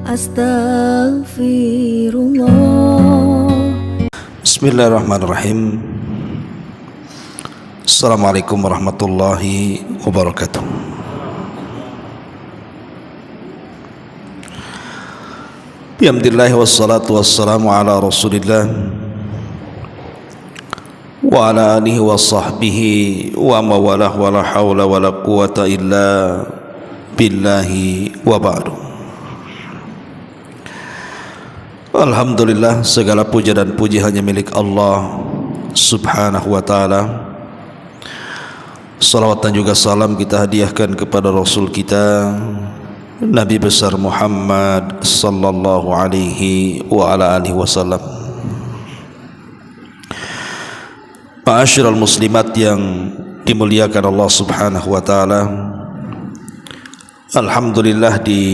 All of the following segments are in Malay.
Astaghfirullah. Bismillahirrahmanirrahim. Assalamualaikum warahmatullahi wabarakatuh. Bihamdillah wassalatu wassalamu ala rasulillah wa ala alihi wa sahbihi wa mawalah wa la hawla wa la quwata illa billahi wa ba'du. Alhamdulillah, segala puja dan puji hanya milik Allah subhanahu wa ta'ala. Salawat dan juga salam kita hadiahkan kepada Rasul kita Nabi besar Muhammad sallallahu alaihi wa ala alihi wasallam. Ma'asyiral muslimat yang dimuliakan Allah subhanahu wa ta'ala, alhamdulillah di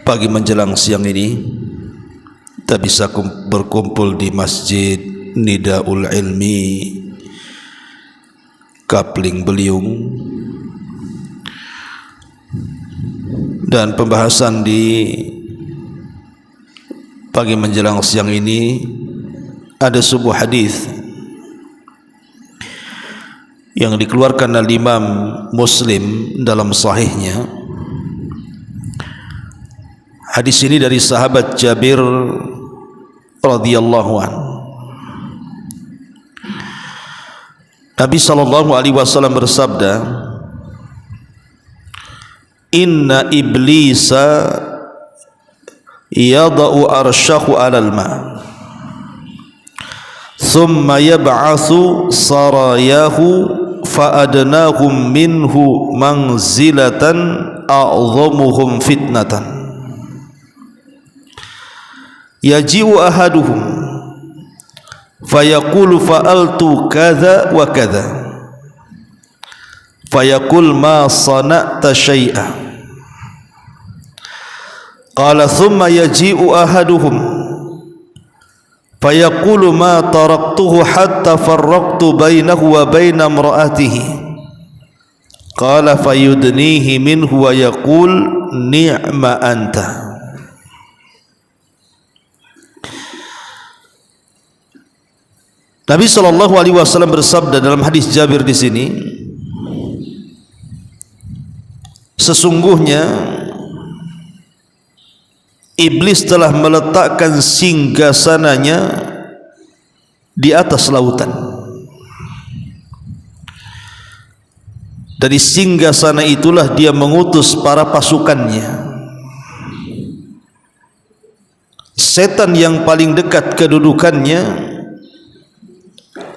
pagi menjelang siang ini kita bisa berkumpul di Masjid Nidaul Ilmi Kapling Beliung, dan pembahasan di pagi menjelang siang ini ada sebuah hadis yang dikeluarkan oleh Imam Muslim dalam sahihnya. Hadis ini dari sahabat Jabir radhiyallahu anhu. Nabi sallallahu alaihi wasallam bersabda, "Inna iblisa yada'u arsyahu 'alal ma', thumma yab'atsu sarayahu fa'adnahum minhu manzilatan a'dhamuhum fitnatan. Yaji'u ahaduhum fayaqulu fa'altu kadha wa kadha, fayaqul ma sana'ta syai'a. Qala thumma yaji'u ahaduhum fayaqulu ma taraktuhu hatta farraqtu bainahu wa baina imra'atihi. Qala fayudnihi minhu wa yaqul ni'ma anta." Nabi sallallahu alaihi wasallam bersabda dalam hadis Jabir di sini, sesungguhnya iblis telah meletakkan singgasananya di atas lautan. Dari singgasana itulah dia mengutus para pasukannya. Setan yang paling dekat kedudukannya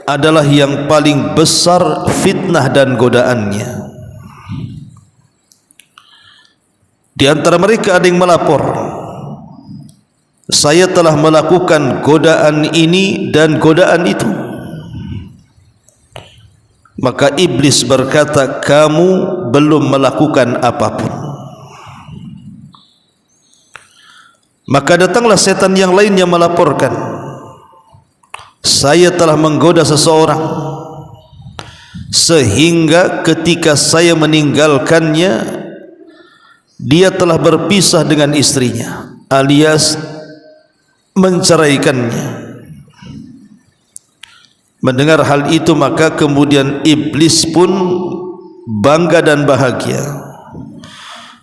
adalah yang paling besar fitnah dan godaannya. Di antara mereka ada yang melapor, "Saya telah melakukan godaan ini dan godaan itu." Maka iblis berkata, "Kamu belum melakukan apapun." Maka datanglah setan yang lain yang melaporkan, "Saya telah menggoda seseorang sehingga ketika saya meninggalkannya dia telah berpisah dengan istrinya alias menceraikannya." Mendengar hal itu maka kemudian iblis pun bangga dan bahagia.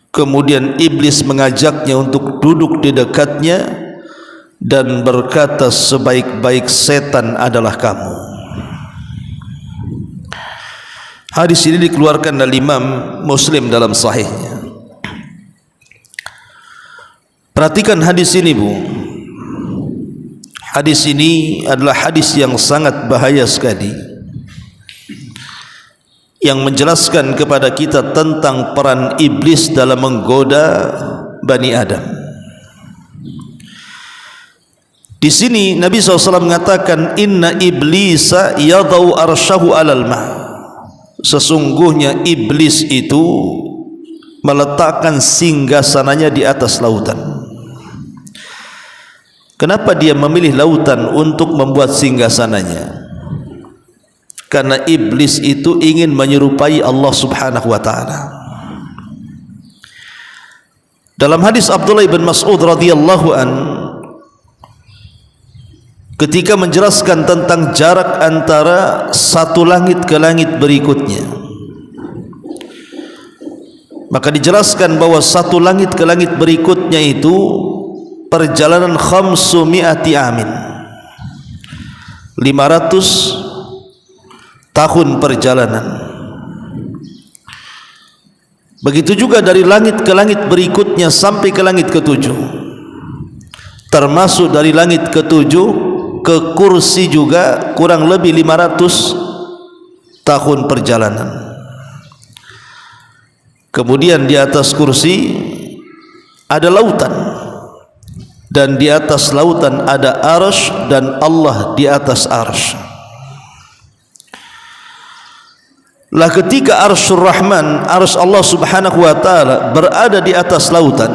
Kemudian iblis mengajaknya untuk duduk di dekatnya dan berkata, "Sebaik-baik setan adalah kamu." Hadis ini dikeluarkan oleh Imam Muslim dalam sahihnya. Perhatikan hadis ini, Bu. Hadis ini adalah hadis yang sangat bahaya sekali, yang menjelaskan kepada kita tentang peran iblis dalam menggoda Bani Adam. Di sini Nabi SAW mengatakan, "Inna iblisa yadau arsyahu 'alal ma'." Sesungguhnya iblis itu meletakkan singgasananya di atas lautan. Kenapa dia memilih lautan untuk membuat singgasananya? Karena iblis itu ingin menyerupai Allah Subhanahu wa ta'ala. Dalam hadis Abdullah bin Mas'ud radhiyallahu an, ketika menjelaskan tentang jarak antara satu langit ke langit berikutnya, maka dijelaskan bahwa satu langit ke langit berikutnya itu perjalanan 500 amin, 500 tahun perjalanan. Begitu juga dari langit ke langit berikutnya sampai ke langit ketujuh, termasuk dari langit ketujuh ke kursi juga kurang lebih 500 tahun perjalanan. Kemudian di atas kursi ada lautan, dan di atas lautan ada arsy, dan Allah di atas arsy. Lah ketika arsyur Rahman, arsy Allah subhanahu wa ta'ala berada di atas lautan,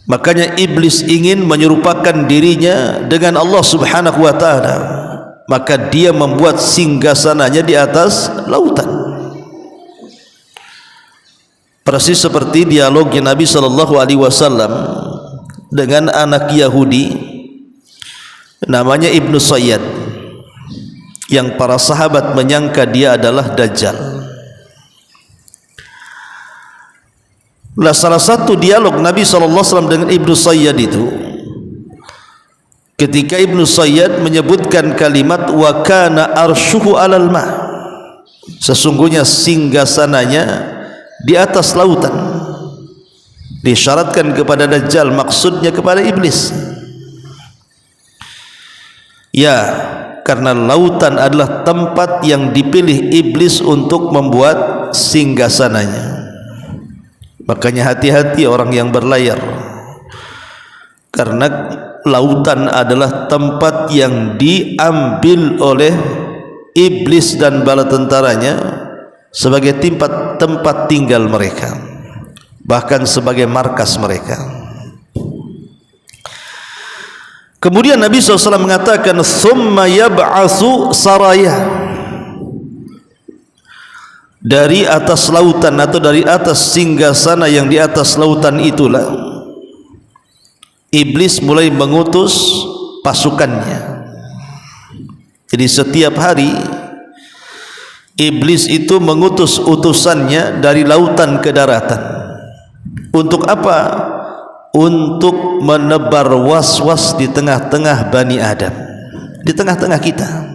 makanya iblis ingin menyerupakan dirinya dengan Allah subhanahu wa ta'ala, maka dia membuat singgasananya di atas lautan. Persis seperti dialognya Nabi SAW dengan anak Yahudi namanya Ibnu Sayyad, yang para sahabat menyangka dia adalah Dajjal. Lah salah satu dialog Nabi SAW dengan Ibnu Sayyad itu, ketika Ibnu Sayyad menyebutkan kalimat wa kana arsyuhu alal ma', sesungguhnya singgasananya di atas lautan, disyaratkan kepada Dajjal, maksudnya kepada iblis. Ya, karena lautan adalah tempat yang dipilih iblis untuk membuat singgasananya. Makanya hati-hati orang yang berlayar, karena lautan adalah tempat yang diambil oleh iblis dan bala tentaranya sebagai tempat tinggal mereka, bahkan sebagai markas mereka. Kemudian Nabi SAW mengatakan thumma yab'atsu saraya, dari atas lautan atau dari atas singgasana yang di atas lautan itulah iblis mulai mengutus pasukannya. Jadi setiap hari iblis itu mengutus utusannya dari lautan ke daratan. Untuk apa? Untuk menebar was-was di tengah-tengah Bani Adam, di tengah-tengah kita.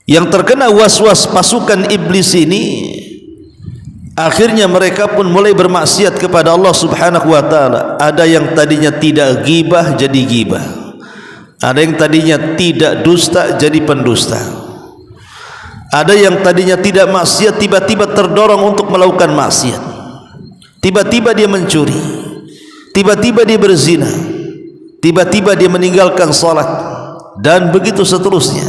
Yang terkena was-was pasukan iblis ini, akhirnya mereka pun mulai bermaksiat kepada Allah subhanahu wa ta'ala. Ada yang tadinya tidak ghibah jadi ghibah, ada yang tadinya tidak dusta jadi pendusta, ada yang tadinya tidak maksiat tiba-tiba terdorong untuk melakukan maksiat. Tiba-tiba dia mencuri, tiba-tiba dia berzina, tiba-tiba dia meninggalkan salat, dan begitu seterusnya.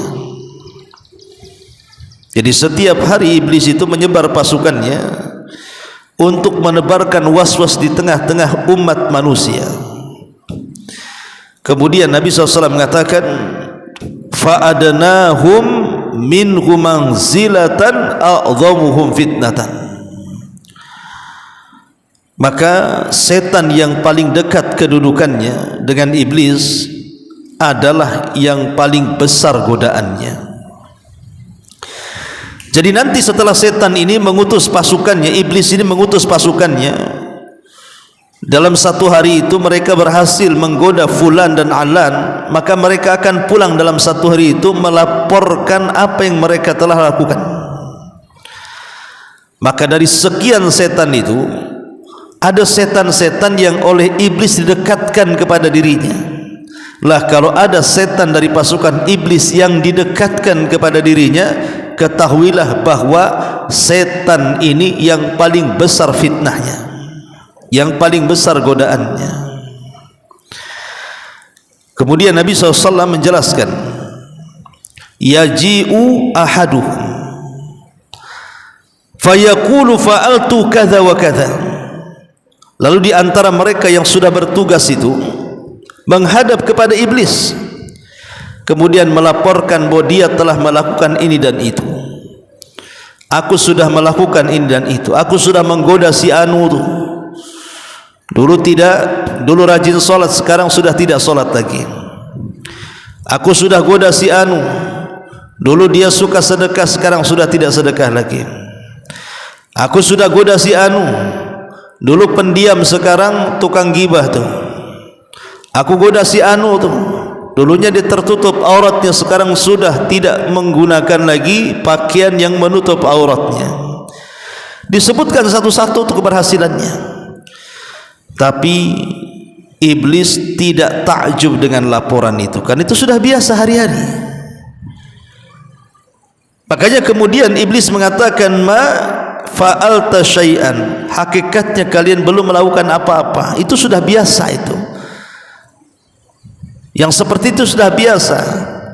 Jadi setiap hari iblis itu menyebar pasukannya untuk menebarkan was-was di tengah-tengah umat manusia. Kemudian Nabi SAW mengatakan fa'adnahum minhum manzilatan a'dhamuhum fitnatan, maka setan yang paling dekat kedudukannya dengan iblis adalah yang paling besar godaannya. Jadi nanti setelah setan ini mengutus pasukannya, iblis ini mengutus pasukannya, dalam satu hari itu mereka berhasil menggoda fulan dan alan, maka mereka akan pulang dalam satu hari itu melaporkan apa yang mereka telah lakukan. Maka dari sekian setan itu, ada setan-setan yang oleh iblis didekatkan kepada dirinya. Lah kalau ada setan dari pasukan iblis yang didekatkan kepada dirinya, ketahuilah bahwa setan ini yang paling besar fitnahnya, yang paling besar godaannya. Kemudian Nabi SAW menjelaskan, yaji'u ahaduhum fayaqulu fa'altu kadza wa kadza. Lalu di antara mereka yang sudah bertugas itu menghadap kepada iblis, kemudian melaporkan bahwa dia telah melakukan ini dan itu. aku sudah melakukan ini dan itu, aku sudah menggoda si anu tuh. Dulu rajin sholat, sekarang sudah tidak sholat lagi. Aku sudah goda si anu, dulu dia suka sedekah, sekarang sudah tidak sedekah lagi. Aku sudah goda si anu, dulu pendiam, sekarang tukang gibah tuh. Aku goda si anu tuh, dulunya dia tertutup auratnya, sekarang sudah tidak menggunakan lagi pakaian yang menutup auratnya. Disebutkan satu-satu untuk keberhasilannya. Tapi iblis tidak takjub dengan laporan itu, karena itu sudah biasa hari-hari. Makanya kemudian iblis mengatakan, ma fa'alta syai'an, hakikatnya kalian belum melakukan apa-apa. Itu sudah biasa itu. Yang seperti itu sudah biasa.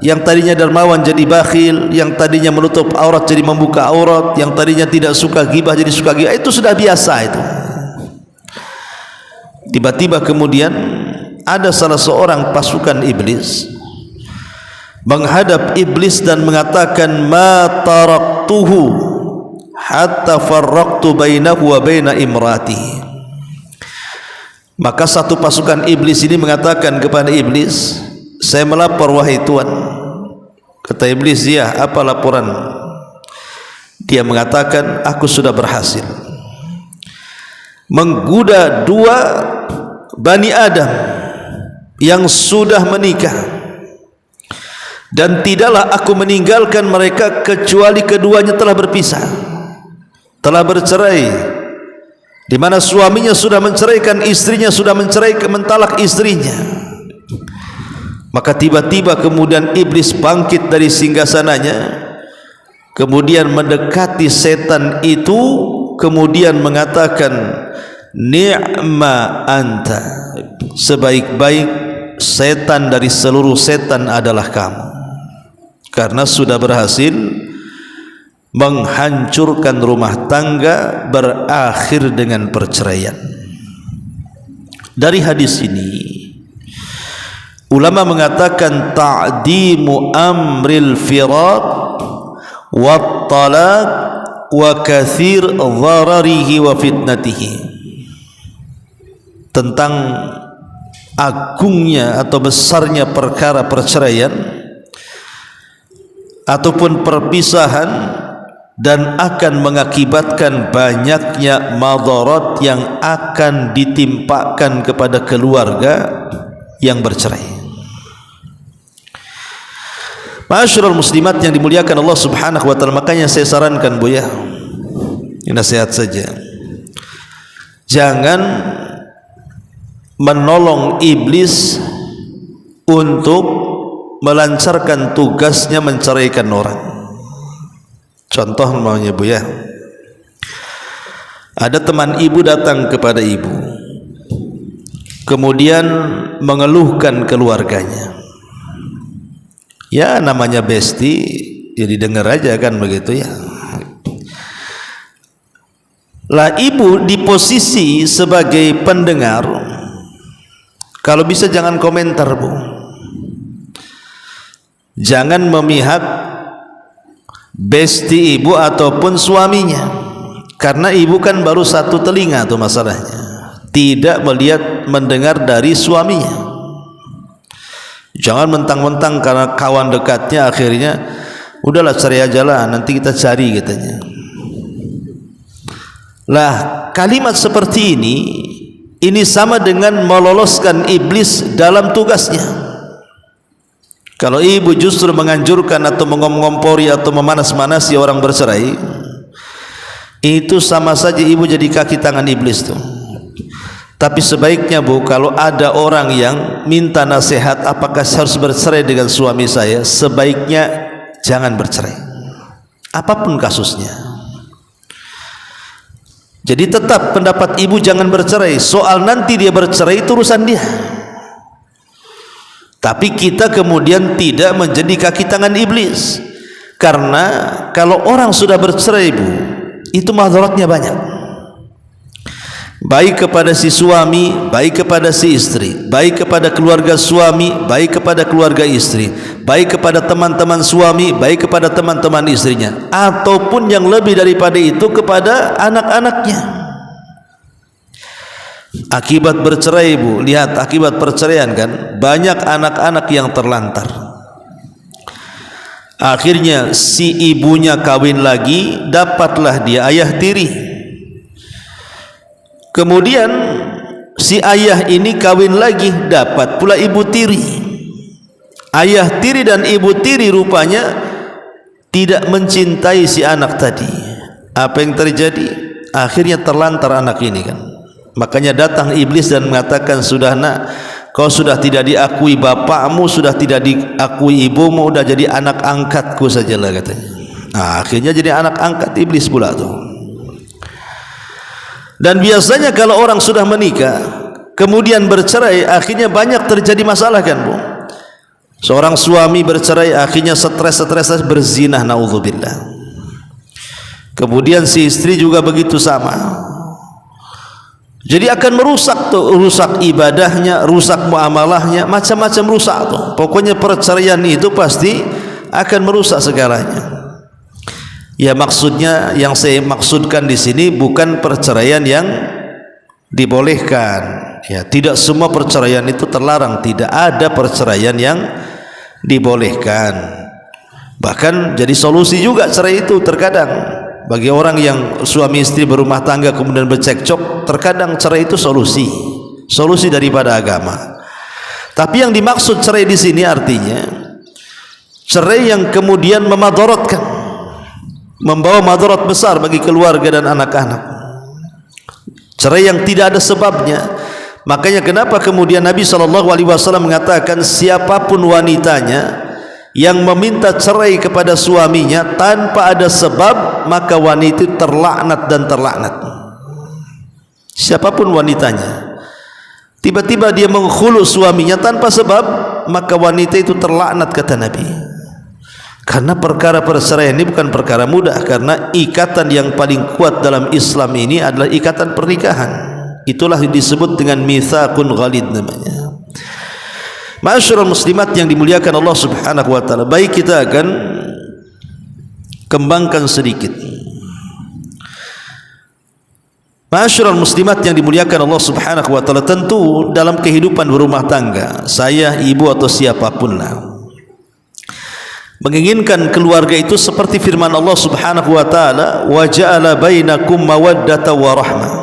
Yang tadinya dermawan jadi bakhil, yang tadinya menutup aurat jadi membuka aurat, yang tadinya tidak suka gibah jadi suka gibah. Itu sudah biasa itu. Tiba-tiba kemudian ada salah seorang pasukan iblis menghadap iblis dan mengatakan, ma taraktuhu hatta farraqtu bainahu wa baina imratihi. Maka satu pasukan iblis ini mengatakan kepada iblis, saya melapor wahai Tuan. Kata iblis, ya, apa laporan? Dia mengatakan, aku sudah berhasil menggoda 2 Bani Adam yang sudah menikah, dan tidaklah aku meninggalkan mereka kecuali keduanya telah berpisah, telah bercerai, di mana suaminya sudah menceraikan istrinya, sudah menceraikan, mentalak istrinya. Maka tiba-tiba kemudian iblis bangkit dari singgasananya, kemudian mendekati setan itu, kemudian mengatakan, ni'ma anta, sebaik-baik setan dari seluruh setan adalah kamu, karena sudah berhasil menghancurkan rumah tangga, berakhir dengan perceraian. Dari hadis ini ulama mengatakan ta'dimu amril firaq wa talaq wa kathir dhararihi wa fitnatihi, tentang agungnya atau besarnya perkara perceraian ataupun perpisahan, dan akan mengakibatkan banyaknya madarat yang akan ditimpakan kepada keluarga yang bercerai. Ma'asyiral muslimat yang dimuliakan Allah Subhanahu wa taala, makanya saya sarankan Bu ya, ini nasihat saja, jangan menolong iblis untuk melancarkan tugasnya menceraikan orang. Contoh maunya Bu ya, ada teman ibu datang kepada ibu, kemudian mengeluhkan keluarganya. Ya, namanya besti, ya didengar aja kan begitu ya. Lah ibu di posisi sebagai pendengar, kalau bisa jangan komentar Bu, jangan memihak besti ibu ataupun suaminya, karena ibu kan baru satu telinga tuh masalahnya, tidak melihat mendengar dari suaminya. Jangan mentang-mentang karena kawan dekatnya akhirnya udahlah cari aja lah, nanti kita cari katanya. Lah kalimat seperti ini sama dengan meloloskan iblis dalam tugasnya. Kalau ibu justru menganjurkan atau mengompori atau memanas-manasi orang bercerai, itu sama saja ibu jadi kaki tangan iblis tuh. Tapi sebaiknya Bu, kalau ada orang yang minta nasihat apakah saya harus bercerai dengan suami saya, sebaiknya jangan bercerai, apapun kasusnya. Jadi tetap pendapat ibu jangan bercerai, soal nanti dia bercerai itu urusan dia. Tapi kita kemudian tidak menjadi kaki tangan iblis, karena kalau orang sudah bercerai Bu, itu madaratnya banyak. baik kepada si suami, baik kepada si istri, baik kepada keluarga suami, baik kepada keluarga istri, baik kepada teman-teman suami, baik kepada teman-teman istrinya, ataupun yang lebih daripada itu kepada anak-anaknya. Akibat bercerai, Bu, lihat akibat perceraian kan, banyak anak-anak yang terlantar. Akhirnya si ibunya kawin lagi, dapatlah dia ayah tiri. Kemudian si ayah ini kawin lagi, dapat pula ibu tiri. Ayah tiri dan ibu tiri rupanya tidak mencintai si anak tadi. Apa yang terjadi? Akhirnya terlantar anak ini kan. Makanya datang iblis dan mengatakan, sudah nak, kau sudah tidak diakui bapakmu, sudah tidak diakui ibumu, sudah jadi anak angkatku sajalah katanya. Nah, akhirnya jadi anak angkat iblis pula tuh. Dan biasanya kalau orang sudah menikah kemudian bercerai, akhirnya banyak terjadi masalah kan, Bu. Seorang suami bercerai, akhirnya stres berzinah, naudzubillah. Kemudian si istri juga begitu sama. Jadi akan merusak tuh, rusak ibadahnya, rusak muamalahnya, macam-macam rusak tuh. Pokoknya perceraian itu pasti akan merusak segalanya. Ya, maksudnya yang saya maksudkan di sini bukan perceraian yang dibolehkan. Ya, tidak semua perceraian itu terlarang, tidak ada perceraian yang dibolehkan. Bahkan jadi solusi juga cerai itu terkadang. Bagi orang yang suami istri berumah tangga kemudian bercekcok, terkadang cerai itu solusi daripada agama. Tapi yang dimaksud cerai di sini artinya cerai yang kemudian memadaratkan, membawa madarat besar bagi keluarga dan anak-anak. Cerai yang tidak ada sebabnya. Makanya kenapa kemudian Nabi SAW mengatakan, siapapun wanitanya yang meminta cerai kepada suaminya tanpa ada sebab, maka wanita itu terlaknat dan terlaknat. Siapapun wanitanya, tiba-tiba dia menghulu suaminya tanpa sebab, maka wanita itu terlaknat, kata Nabi. Karena perkara perceraian ini bukan perkara mudah, karena ikatan yang paling kuat dalam Islam ini adalah ikatan pernikahan. Itulah disebut dengan mitsaqun ghalid namanya. Ma'asyiral muslimat yang dimuliakan Allah Subhanahu wa taala, baik kita akan kembangkan sedikit. Ma'asyiral muslimat yang dimuliakan Allah Subhanahu wa taala, tentu dalam kehidupan berumah tangga, saya, ibu atau siapapun lah, menginginkan keluarga itu seperti firman Allah Subhanahu wa taala, wa ja'ala bainakum mawaddata wa rahmah.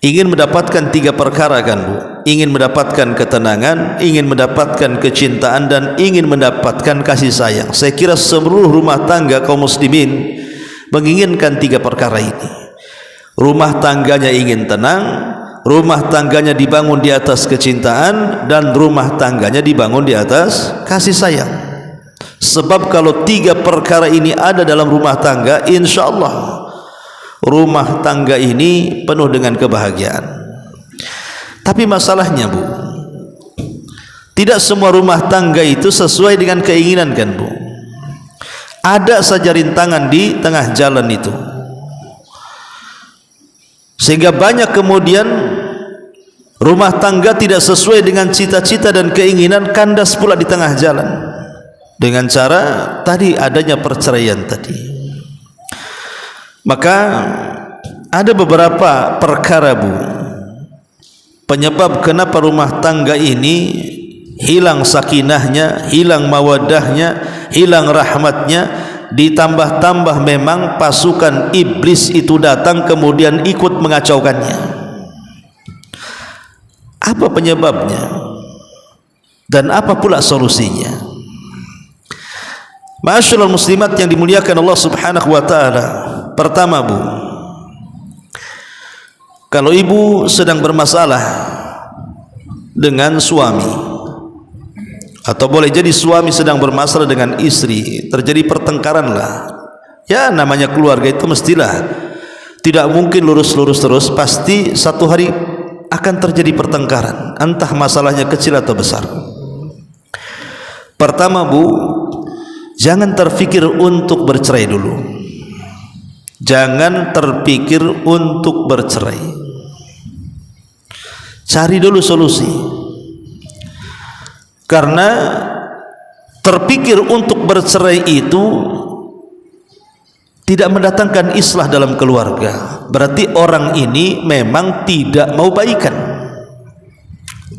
Ingin mendapatkan tiga perkara kan, Bu? Ingin mendapatkan ketenangan, ingin mendapatkan kecintaan, dan ingin mendapatkan kasih sayang. Saya kira seluruh rumah tangga kaum muslimin menginginkan tiga perkara ini. Rumah tangganya ingin tenang, rumah tangganya dibangun di atas kecintaan, dan rumah tangganya dibangun di atas kasih sayang. Sebab kalau tiga perkara ini ada dalam rumah tangga, insya Allah rumah tangga ini penuh dengan kebahagiaan. Tapi masalahnya, Bu, tidak semua rumah tangga itu sesuai dengan keinginan kan, Bu. Ada saja rintangan di tengah jalan itu, sehingga banyak kemudian rumah tangga tidak sesuai dengan cita-cita dan keinginan, kandas pula di tengah jalan dengan cara tadi adanya perceraian tadi. Maka ada beberapa perkara, Bu, penyebab kenapa rumah tangga ini hilang sakinahnya, hilang mawaddahnya, hilang rahmatnya, ditambah-tambah memang pasukan iblis itu datang kemudian ikut mengacaukannya. Apa penyebabnya? Dan apa pula solusinya? Ma'asyiral muslimat yang dimuliakan Allah Subhanahu wa taala, pertama, Bu, kalau ibu sedang bermasalah dengan suami, atau boleh jadi suami sedang bermasalah dengan istri, terjadi pertengkaran lah. Ya, namanya keluarga itu mestilah tidak mungkin lurus-lurus terus, pasti satu hari akan terjadi pertengkaran, entah masalahnya kecil atau besar. Pertama, Bu, jangan terfikir untuk bercerai dulu. Jangan terpikir untuk bercerai. cari dulu solusi. Karena terpikir untuk bercerai itu tidak mendatangkan islah dalam keluarga. Berarti orang ini memang tidak mau baikan,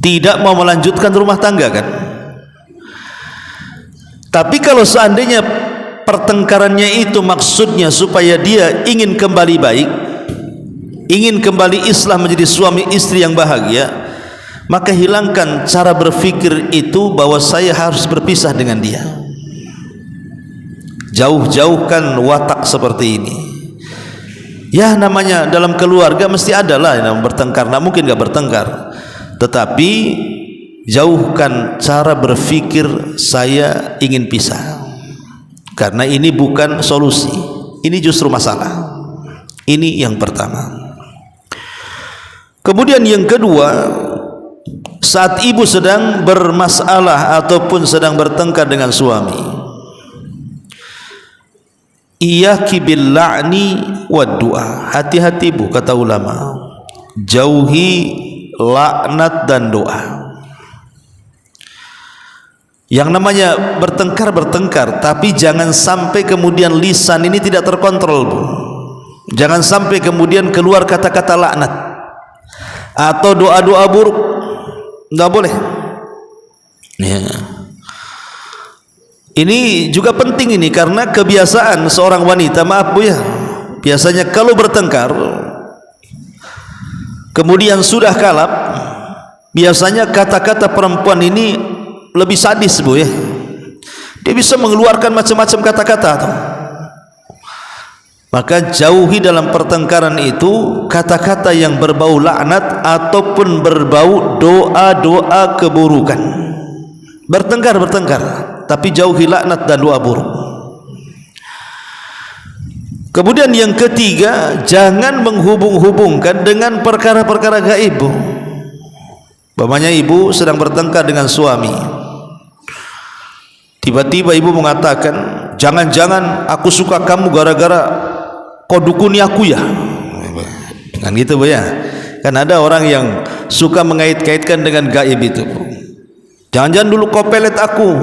tidak mau melanjutkan rumah tangga kan. Tapi kalau seandainya pertengkarannya itu maksudnya supaya dia ingin kembali baik, ingin kembali islah menjadi suami istri yang bahagia, maka hilangkan cara berpikir itu bahwa saya harus berpisah dengan dia. Jauh-jauhkan watak seperti ini. Ya, namanya dalam keluarga mesti ada lah yang bertengkar, nah mungkin gak bertengkar, tetapi jauhkan cara berpikir saya ingin pisah, karena ini bukan solusi, ini justru masalah. Ini yang pertama. Kemudian yang kedua, saat ibu sedang bermasalah ataupun sedang bertengkar dengan suami, iyyaki bil la'ni wad du'a. Hati-hati bu, kata ulama, jauhi laknat dan doa. Yang namanya bertengkar, tapi jangan sampai kemudian lisan ini tidak terkontrol bu. Jangan sampai kemudian keluar kata-kata laknat atau doa-doa buruk, tidak boleh ya. Ini juga penting ini, karena kebiasaan seorang wanita, maaf bu ya, biasanya kalau bertengkar kemudian sudah kalap, biasanya kata-kata perempuan ini lebih sadis bu ya. Dia bisa mengeluarkan macam-macam kata-kata tuh. Maka jauhi dalam pertengkaran itu kata-kata yang berbau laknat ataupun berbau doa-doa keburukan. Bertengkar, tapi jauhi laknat dan doa buruk. Kemudian yang ketiga, jangan menghubung-hubungkan dengan perkara-perkara gaib. Umpamanya ibu sedang bertengkar dengan suami, tiba-tiba ibu mengatakan, jangan-jangan aku suka kamu gara-gara kau dukuni aku ya, kan gitu bu ya. Kan ada orang yang suka mengait-kaitkan dengan gaib itu. Jangan-jangan dulu kau pelet aku,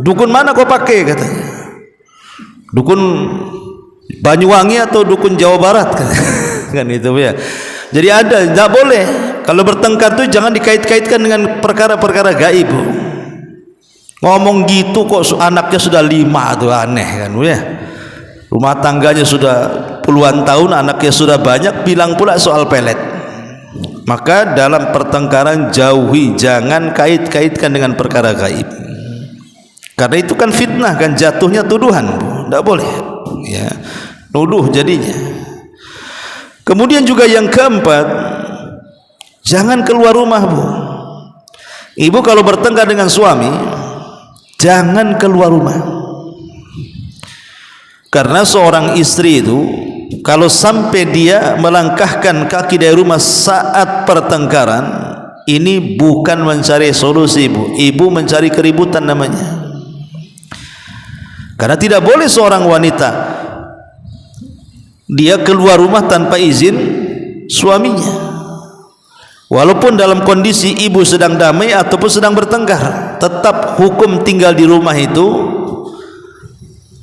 dukun mana kau pakai katanya, dukun Banyuwangi atau dukun Jawa Barat kan itu ya. Jadi ada, tidak boleh kalau bertengkar tuh jangan dikait-kaitkan dengan perkara-perkara gaib. Ngomong gitu kok anaknya sudah 5 tuh aneh kan ya. Rumah tangganya sudah puluhan tahun, anaknya sudah banyak, bilang pula soal pelet. Maka dalam pertengkaran jauhi, jangan kait-kaitkan dengan perkara gaib. Karena itu kan fitnah, kan jatuhnya tuduhan, tidak boleh ya, nuduh jadinya. Kemudian juga yang keempat, jangan keluar rumah bu. Ibu kalau bertengkar dengan suami, jangan keluar rumah. Karena seorang istri itu kalau sampai dia melangkahkan kaki dari rumah saat pertengkaran, ini bukan mencari solusi bu, ibu mencari keributan namanya. Karena tidak boleh seorang wanita dia keluar rumah tanpa izin suaminya, walaupun dalam kondisi ibu sedang damai ataupun sedang bertengkar, tetap hukum tinggal di rumah itu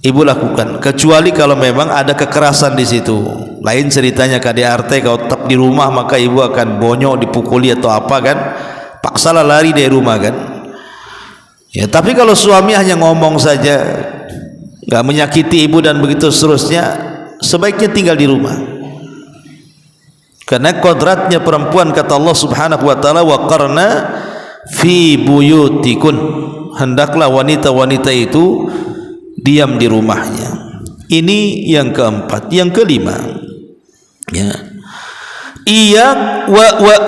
ibu lakukan, kecuali kalau memang ada kekerasan di situ. Lain ceritanya KDRT, kalau tetap di rumah maka ibu akan bonyok, dipukuli atau apa kan, paksalah lari dari rumah kan ya. Tapi kalau suami hanya ngomong saja, nggak menyakiti ibu dan begitu seterusnya, sebaiknya tinggal di rumah. Karena kodratnya perempuan, kata Allah subhanahu wa ta'ala, wa qarna fi buyutikun, hendaklah wanita-wanita itu diam di rumahnya. Ini yang keempat. Yang kelima ya, iya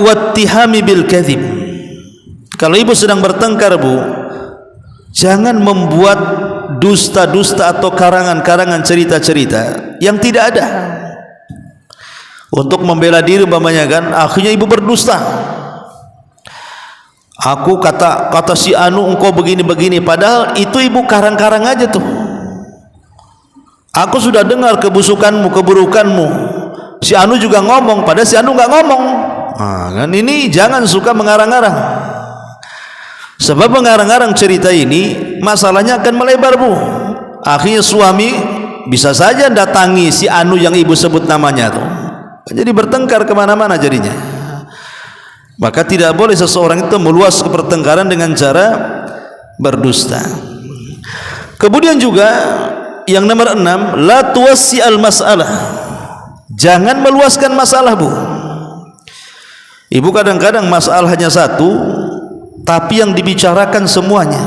wattihami bil kadzib. Kalau ibu sedang bertengkar bu, jangan membuat dusta-dusta atau karangan-karangan cerita-cerita yang tidak ada untuk membela diri. Umpamanya kan, akhirnya ibu berdusta, aku kata si anu engkau begini-begini, padahal itu ibu karang-karang aja tuh. Aku sudah dengar kebusukanmu, keburukanmu, si anu juga ngomong, padahal si anu nggak ngomong Kan ini jangan suka mengarang-arang. Sebab mengarang-arang cerita ini masalahnya akan melebar, Bu. Akhirnya suami bisa saja datangi si anu yang ibu sebut namanya tuh. Jadi bertengkar kemana-mana jadinya. Maka tidak boleh seseorang itu meluas ke pertengkaran dengan cara berdusta. Kemudian juga yang nomor 6, la tuwassi al masalah. Jangan meluaskan masalah, Bu. Ibu kadang-kadang masalah hanya satu, tapi yang dibicarakan semuanya.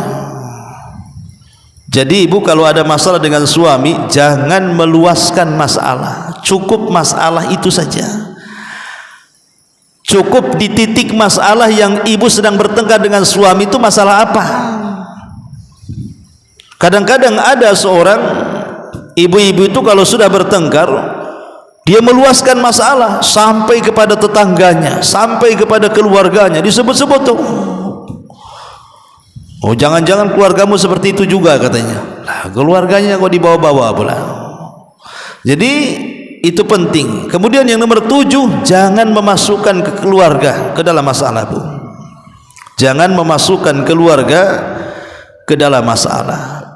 Jadi ibu kalau ada masalah dengan suami, jangan meluaskan masalah. Cukup masalah itu saja. Cukup di titik masalah yang ibu sedang bertengkar dengan suami itu masalah apa. Kadang-kadang ada seorang ibu-ibu itu kalau sudah bertengkar, dia meluaskan masalah sampai kepada tetangganya, sampai kepada keluarganya, disebut-sebut tuh. Oh, jangan-jangan keluargamu seperti itu juga katanya. Lah, keluarganya kok dibawa-bawa pula. Jadi itu penting. Kemudian yang nomor 7, jangan memasukkan ke keluarga ke dalam masalah, Bu. Jangan memasukkan keluarga ke dalam masalah.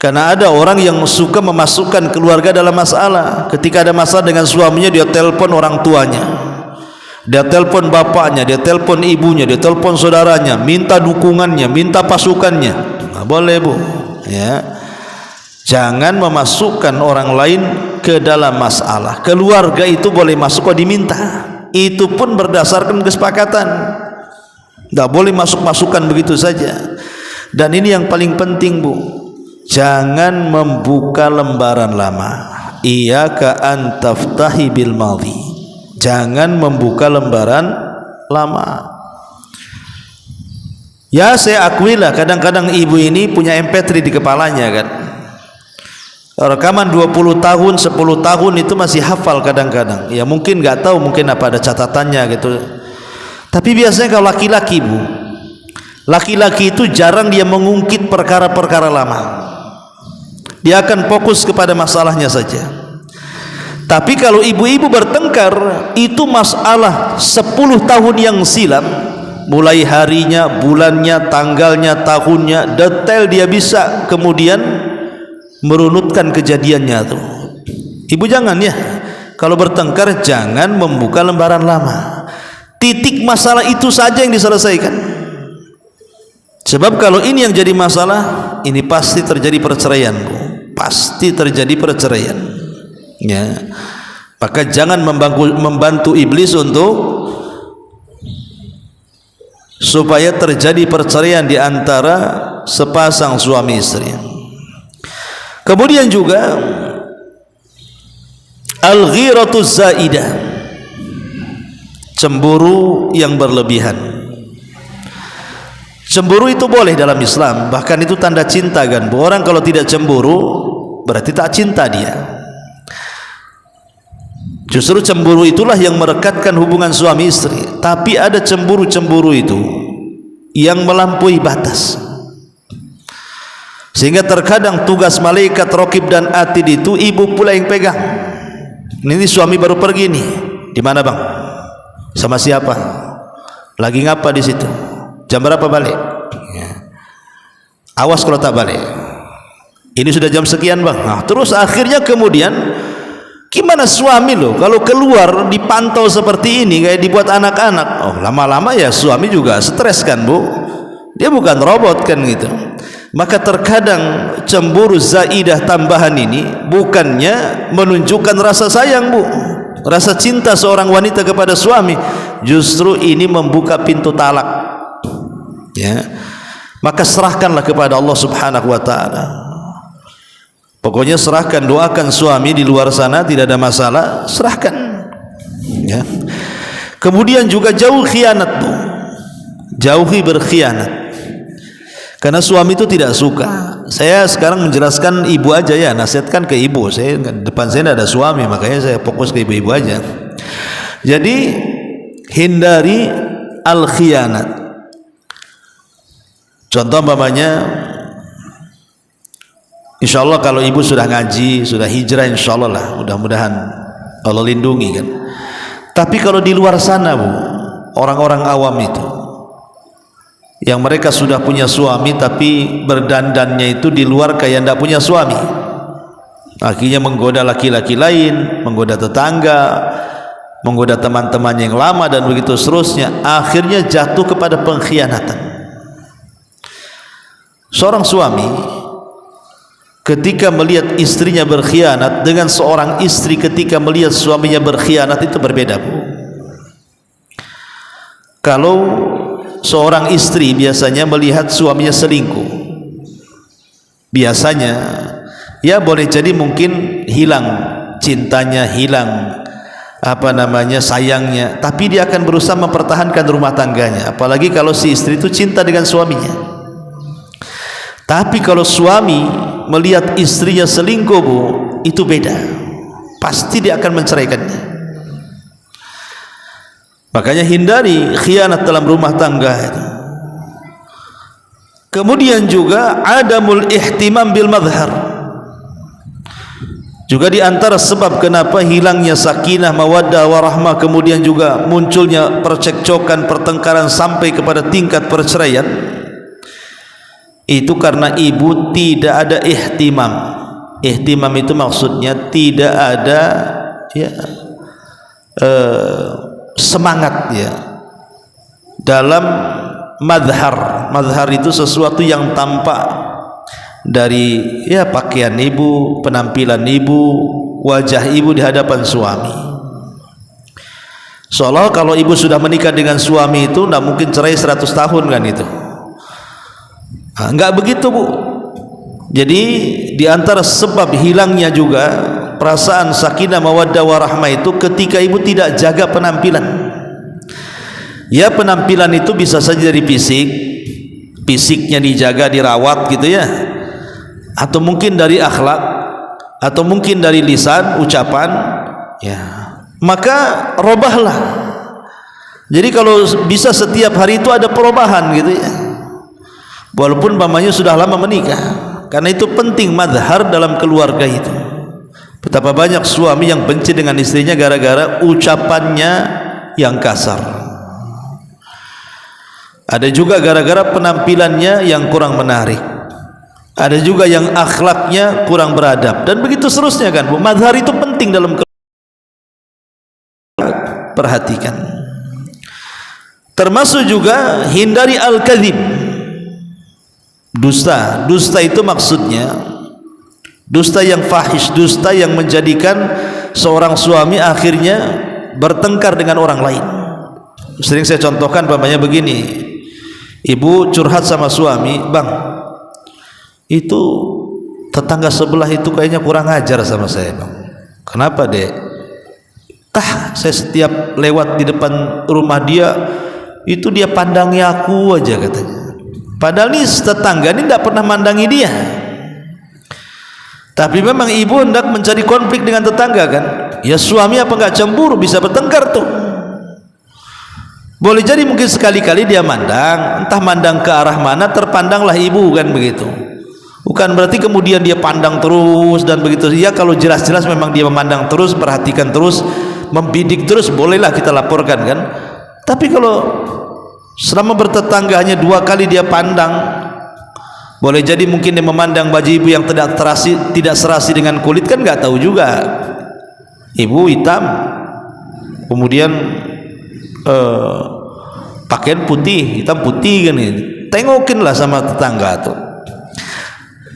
Karena ada orang yang suka memasukkan keluarga dalam masalah. Ketika ada masalah dengan suaminya, dia telepon orang tuanya, dia telepon bapaknya, dia telepon ibunya, dia telepon saudaranya, minta dukungannya, minta pasukannya. Nggak boleh, Bu. Ya, jangan memasukkan orang lain ke dalam masalah. Keluarga itu boleh masuk kalau diminta. Itu pun berdasarkan kesepakatan. Nggak boleh masuk-masukkan begitu saja. Dan ini yang paling penting, Bu. Jangan membuka lembaran lama. Iyyaka an taftahi bil madhi. Jangan membuka lembaran lama. Ya, saya akuilah kadang-kadang ibu ini punya MP3 di kepalanya kan. Rekaman 20 tahun, 10 tahun itu masih hafal kadang-kadang. Ya mungkin nggak tahu, mungkin apa ada catatannya gitu. Tapi biasanya kalau laki-laki, Bu, laki-laki itu jarang dia mengungkit perkara-perkara lama. Dia akan fokus kepada masalahnya saja. Tapi kalau ibu-ibu bertengkar, itu masalah 10 tahun yang silam, mulai harinya, bulannya, tanggalnya, tahunnya, detail dia bisa kemudian merunutkan kejadiannya tuh. Ibu jangan ya, kalau bertengkar jangan membuka lembaran lama. Titik masalah itu saja yang diselesaikan. Sebab kalau ini yang jadi masalah, ini pasti terjadi perceraian, Bu. Pasti terjadi perceraian. Ya, maka jangan membantu iblis untuk supaya terjadi perceraian di antara sepasang suami istri. Kemudian juga al-ghiratu zaidah, cemburu yang berlebihan. Cemburu itu boleh dalam Islam, bahkan itu tanda cinta kan. Orang kalau tidak cemburu berarti tak cinta dia. Justru cemburu itulah yang merekatkan hubungan suami istri. Tapi ada cemburu-cemburu itu yang melampaui batas, sehingga terkadang tugas malaikat raqib dan atid itu ibu pula yang pegang. Ini suami baru pergi nih, di mana bang? Sama siapa? Lagi ngapa di situ? Jam berapa balik? Ya. Awas kalau tak balik. Ini sudah jam sekian bang. Nah, terus akhirnya kemudian gimana suami loh kalau keluar dipantau seperti ini kayak dibuat anak-anak. Oh, lama-lama ya suami juga stres kan, Bu. Dia bukan robot kan gitu. Maka terkadang cemburu zaidah tambahan ini bukannya menunjukkan rasa sayang, Bu, rasa cinta seorang wanita kepada suami, justru ini membuka pintu talak. Ya, maka serahkanlah kepada Allah Subhanahu wa ta'ala. Pokoknya serahkan, doakan suami di luar sana tidak ada masalah, serahkan. Ya. Kemudian juga jauh khianat, Bu. Jauhi berkhianat. Karena suami itu tidak suka. Saya sekarang menjelaskan ibu aja ya, nasihatkan ke ibu. Saya depan saya tidak ada suami, makanya saya fokus ke ibu-ibu aja. Jadi hindari al-khianat. Contoh umpamanya, insya Allah kalau ibu sudah ngaji, sudah hijrah, insya Allah lah, mudah-mudahan Allah lindungi kan. Tapi kalau di luar sana Bu, orang-orang awam itu yang mereka sudah punya suami tapi berdandannya itu di luar kayak tidak punya suami, akhirnya menggoda laki-laki lain, menggoda tetangga, menggoda teman-temannya yang lama, dan begitu seterusnya, akhirnya jatuh kepada pengkhianatan. Seorang suami ketika melihat istrinya berkhianat dengan seorang istri ketika melihat suaminya berkhianat itu berbeda Bu. Kalau seorang istri biasanya melihat suaminya selingkuh, biasanya ya boleh jadi mungkin hilang cintanya, hilang sayangnya, tapi dia akan berusaha mempertahankan rumah tangganya, apalagi kalau si istri itu cinta dengan suaminya. Tapi kalau suami melihat istrinya selingkuh Bu, itu beda, pasti dia akan menceraikannya. Makanya hindari khianat dalam rumah tangga itu. Kemudian juga adamul ihtimam bil madhar, juga di antara sebab kenapa hilangnya sakinah, mawaddah, warahmah, kemudian juga munculnya percekcokan, pertengkaran sampai kepada tingkat perceraian, itu karena ibu tidak ada ihtimam. Ihtimam itu maksudnya tidak ada semangat ya dalam madhar. Madhar itu sesuatu yang tampak dari pakaian ibu, penampilan ibu, wajah ibu di hadapan suami. Seolah kalau ibu sudah menikah dengan suami itu tidak mungkin cerai 100 tahun kan itu. Enggak begitu Bu. Jadi di antara sebab hilangnya juga perasaan sakinah mawaddah warahmah itu ketika ibu tidak jaga penampilan. Ya, penampilan itu bisa saja dari fisiknya dijaga, dirawat gitu ya, atau mungkin dari akhlak, atau mungkin dari lisan, ucapan ya. Maka robahlah. Jadi kalau bisa setiap hari itu ada perubahan gitu ya, walaupun mamanya sudah lama menikah, karena itu penting madhar dalam keluarga itu. Betapa banyak suami yang benci dengan istrinya gara-gara ucapannya yang kasar. Ada juga gara-gara penampilannya yang kurang menarik. Ada juga yang akhlaknya kurang beradab, dan begitu seterusnya kan Bu. Madhar itu penting dalam perhatikan. Termasuk juga hindari al-kadzib, dusta. Dusta itu maksudnya dusta yang fahish, dusta yang menjadikan seorang suami akhirnya bertengkar dengan orang lain. Sering saya contohkan umpamanya begini, ibu curhat sama suami, bang, itu tetangga sebelah itu kayaknya kurang ajar sama saya bang. Kenapa dek? Saya setiap lewat di depan rumah dia itu dia pandangi aku aja katanya. Padahal ini tetangga ini tidak pernah mandangi dia. Tapi memang ibu hendak mencari konflik dengan tetangga kan. Ya suami apa enggak cemburu, bisa bertengkar tuh. Boleh jadi mungkin sekali-kali dia mandang, entah mandang ke arah mana, terpandanglah ibu kan begitu. Bukan berarti kemudian dia pandang terus dan begitu. Ya kalau jelas-jelas memang dia memandang terus, perhatikan terus, membidik terus, bolehlah kita laporkan kan. Tapi kalau selama bertetangga hanya 2 kali dia pandang, boleh jadi mungkin dia memandang baju ibu yang tidak serasi dengan kulit kan, nggak tahu juga. Ibu hitam, kemudian pakaian putih, hitam putih kan ini. Tengokinlah sama tetangga tuh.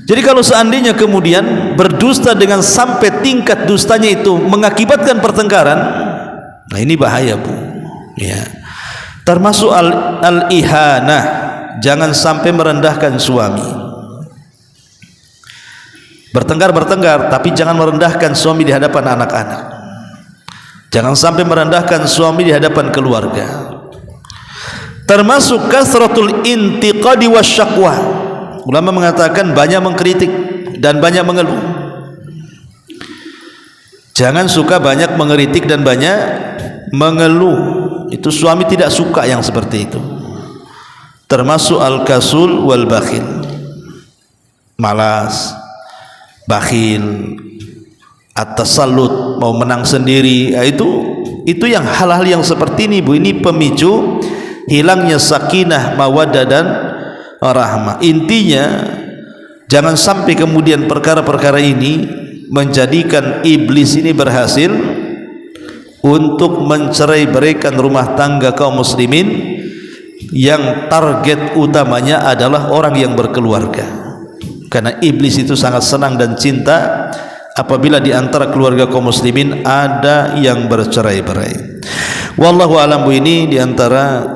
Jadi kalau seandainya kemudian berdusta dengan sampai tingkat dustanya itu mengakibatkan pertengkaran, nah ini bahaya Bu. Ya. Termasuk al-ihanah, jangan sampai merendahkan suami. Bertengkar tapi jangan merendahkan suami di hadapan anak-anak. Jangan sampai merendahkan suami di hadapan keluarga. Termasuk kasratul intiqadi wasyaqwa. Ulama mengatakan banyak mengkritik dan banyak mengeluh. Jangan suka banyak mengkritik dan banyak mengeluh. Itu suami tidak suka yang seperti itu. Termasuk al-kasul wal bakhil, malas, bakhil, at-tasallut, mau menang sendiri. Itu yang hal-hal yang seperti ini, Bu, ini pemicu hilangnya sakinah, mawaddah dan rahmah. Intinya jangan sampai kemudian perkara-perkara ini menjadikan iblis ini berhasil untuk mencerai-beraikan rumah tangga kaum muslimin yang target utamanya adalah orang yang berkeluarga. Karena iblis itu sangat senang dan cinta apabila di antara keluarga kaum muslimin ada yang bercerai-berai. Wallahu a'lam. Ini di antara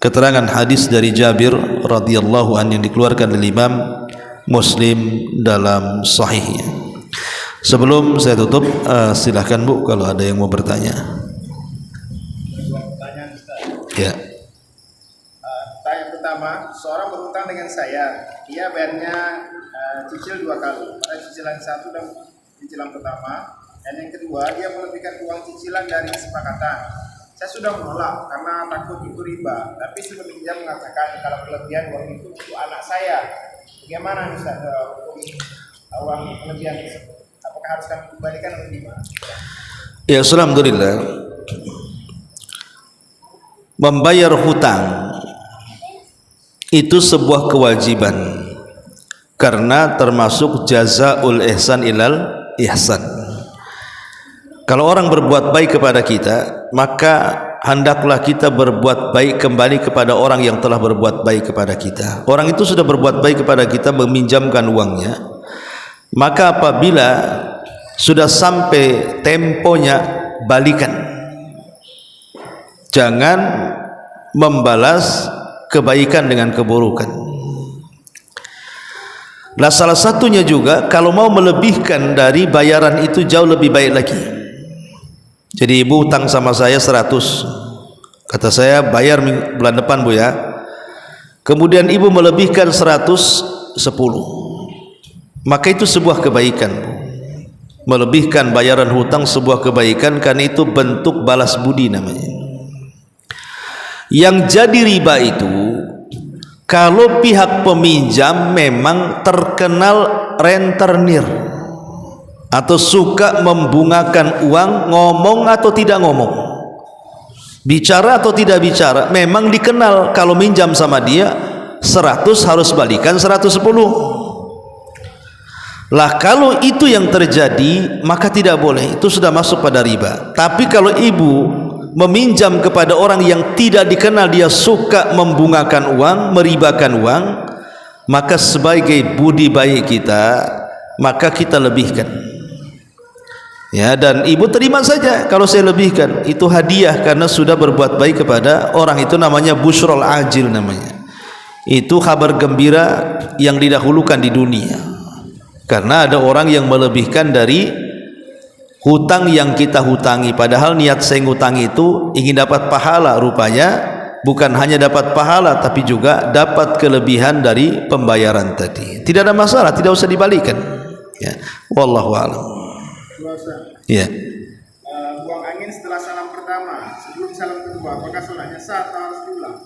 keterangan hadis dari Jabir radhiyallahu anhu yang dikeluarkan oleh Imam Muslim dalam sahihnya. Sebelum saya tutup, silahkan Bu kalau ada yang mau bertanya. Pertanyaan Ustaz. Ya. Pertanyaan pertama, seorang berhutang dengan saya, dia bayarnya cicil 2 kali, pada cicilan 1 dan cicilan pertama, dan yang kedua dia melebihkan uang cicilan dari kesepakatan. Saya sudah menolak karena takut itu riba, tapi si peminjam mengatakan kalau kelebihan uang itu untuk anak saya. Bagaimana Ustaz hukum uang kelebihan tersebut? Apakah harus kami kembalikan atau gimana? Ya, alhamdulillah. Membayar hutang itu sebuah kewajiban karena termasuk jazaul ihsan ilal ihsan. Kalau orang berbuat baik kepada kita, maka hendaklah kita berbuat baik kembali kepada orang yang telah berbuat baik kepada kita. Orang itu sudah berbuat baik kepada kita, meminjamkan uangnya, maka apabila sudah sampai temponya, balikan. Jangan membalas kebaikan dengan keburukan. Nah, salah satunya juga kalau mau melebihkan dari bayaran itu jauh lebih baik lagi. Jadi ibu utang sama saya 100, kata saya bayar bulan depan Bu ya. Kemudian ibu melebihkan 110, maka itu sebuah kebaikan Bu. Melebihkan bayaran hutang sebuah kebaikan karena itu bentuk balas budi namanya. Yang jadi riba itu kalau pihak peminjam memang terkenal rentenir atau suka membungakan uang, ngomong atau tidak ngomong, bicara atau tidak bicara, memang dikenal kalau minjam sama dia 100 harus balikan 110. Lah kalau itu yang terjadi maka tidak boleh, itu sudah masuk pada riba. Tapi kalau ibu meminjam kepada orang yang tidak dikenal dia suka membungakan uang, meribakan uang, maka sebagai budi baik kita, maka kita lebihkan. Ya, dan ibu terima saja kalau saya lebihkan, itu hadiah karena sudah berbuat baik kepada orang itu, namanya busyrul ajil namanya. Itu kabar gembira yang didahulukan di dunia. Karena ada orang yang melebihkan dari hutang yang kita hutangi, padahal niat saya ngutangi itu ingin dapat pahala, rupanya bukan hanya dapat pahala tapi juga dapat kelebihan dari pembayaran tadi. Tidak ada masalah, tidak usah dibalikan. Ya, wallahu a'lam. Ya. Buang angin setelah salam pertama, sebelum salam kedua, apakah sholatnya sah atau harus diulang?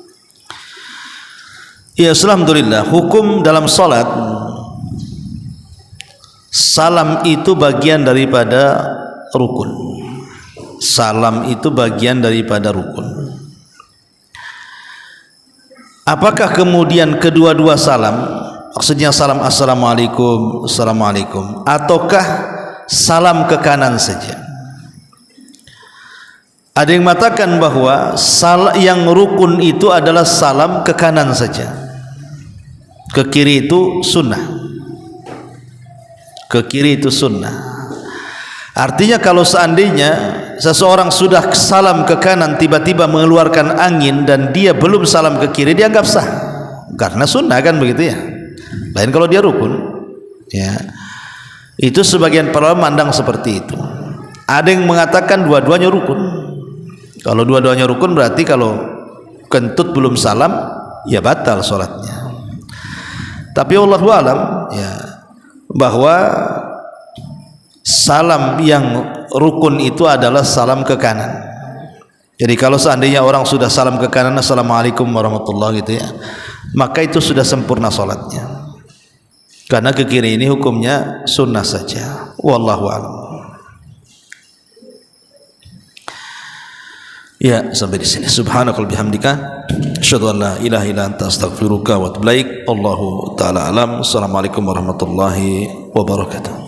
Ya, alhamdulillah. Hukum dalam salat, salam itu bagian daripada rukun. Salam itu bagian daripada rukun. Apakah kemudian kedua-dua salam, maksudnya salam assalamualaikum, assalamualaikum, ataukah salam ke kanan saja? Ada yang mengatakan bahwa yang rukun itu adalah salam ke kanan saja, ke kiri itu sunnah. Ke kiri itu sunnah. Artinya kalau seandainya seseorang sudah salam ke kanan tiba-tiba mengeluarkan angin dan dia belum salam ke kiri, dianggap sah karena sunnah, kan begitu ya. Lain kalau dia rukun, ya. Itu sebagian para ulama mandang seperti itu. Ada yang mengatakan dua-duanya rukun. Kalau dua-duanya rukun berarti kalau kentut belum salam ya batal sholatnya. Tapi wallahu alam, ya, bahwa salam yang rukun itu adalah salam ke kanan. Jadi kalau seandainya orang sudah salam ke kanan, assalamualaikum warahmatullahi gitu ya, maka itu sudah sempurna sholatnya. Karena ke kiri ini hukumnya sunnah saja. Wallahu a'lam. Ya, sampai di sini. Subhanakal bihamdika asyhadu an la ilaha illa anta astaghfiruka wa atubu ilaik. Allahu taala alam. Assalamualaikum warahmatullahi wabarakatuh.